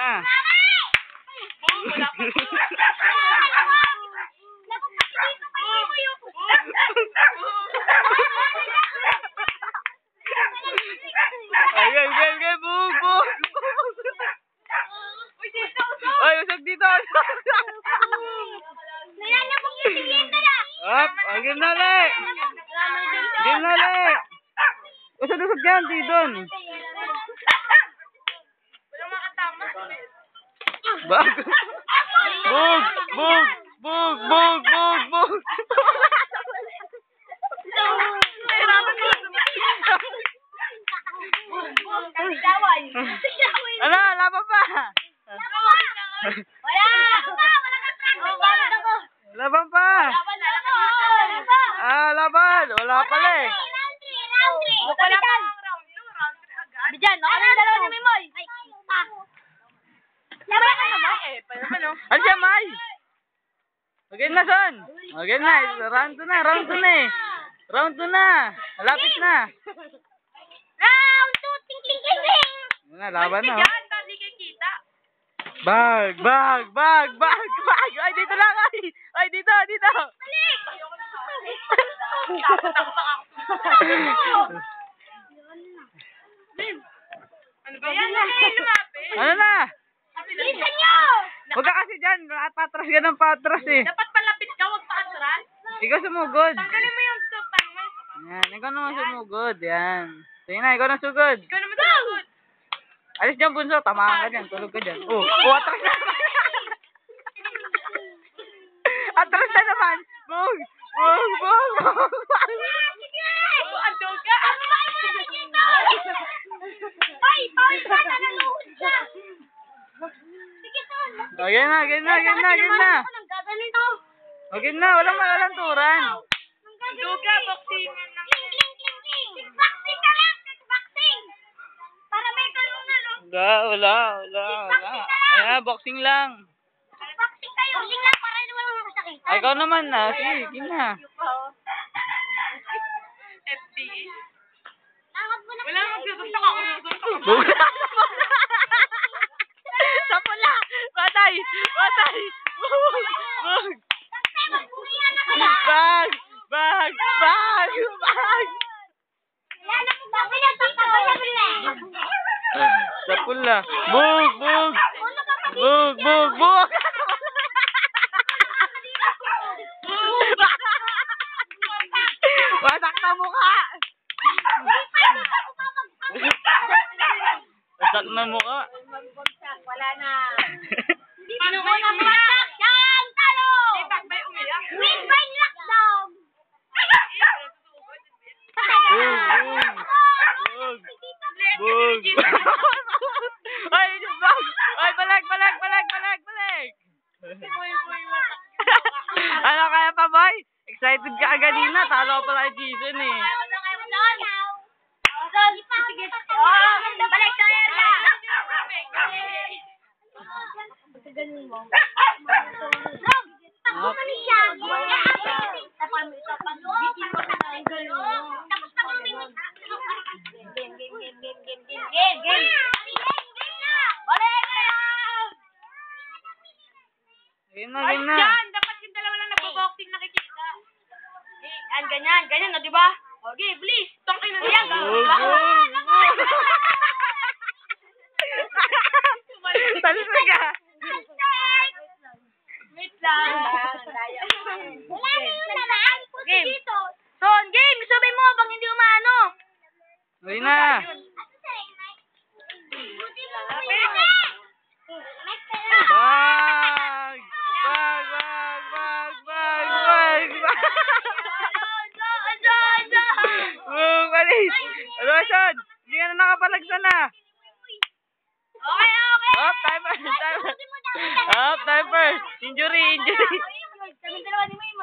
na. Wala pa. Ay, bug. Ay, usog dito. Up, agin na le. Usog dyan, di doon. Walang makatama. Bug. Ano, laban pa. Laban pa. Laban. Wala pala eh. Diyan, ako na dalawa ni Mimoy. Laban ka na ba? Ano siya, May? Okay na, son. Okay na. Round 2 na. Round 2 na. Malapit na. Round 2, ting. Laban na. Diyan, hindi kayo kita. Bag. Ay, dito lang. Ay, dito. Balik! Ano ba yan? Lumapit. Ano na? Bilisan nyo! Huwag ka kasi dyan. Patras ka ng patras eh. Dapat palapit ka, huwag paatras. Ikaw sumugod. Tanggalin mo yung sopan mo. Yan, ikaw naman sumugod. Yan. Sige na, ikaw na sugod. Ikaw naman sumugod. Alis dyan, bunso. Tamaan ka dyan. Tulog ka dyan. Atras na. Atras na naman. Bug. Andong ka. Ay, bawal ka na naluhod ka. Sige, Ton. Okay na. Okay na, walang turan. Duga, boxingan lang. Cling. Kickboxing ka lang, kickboxing. Para may kalungan, no? Wala. Boxing lang. Kickboxing kayo. Boxing lang para walang masakit. Ay, ikaw naman na. Sige na. FBA. Wala nang susuntok ako. Bug. Sa pula. Patay. Bug. Bag. Sa pula. Bug. Wasak na mukha. Wasak na mukha. Wala na. Paano ko namasak? Yan! Talo! May umiyak. Win by lockdown! Bug. Ay, bug. Ay, balik. Ano kaya pa, boy? Excited ka kanina. Talo pala kay Jason eh. Balik tayo na! Ako kami siya. Tapos pag lumimit. Game. Balik na! Game na. Yan! Dapat yung dalawa lang nagbo-boxing nakikita. Ganyan na, di ba? Okay, please. Tongkin na yan. Talis na ka. Wait lang. Wala na yun naman. Game. Son, game. Sabi mo bang hindi umano. Uy na. Bag. Alis. Rosan, hindi ka na nakapalagsan na. Okay. Up, timer. Injury. Kami dalawa ni May.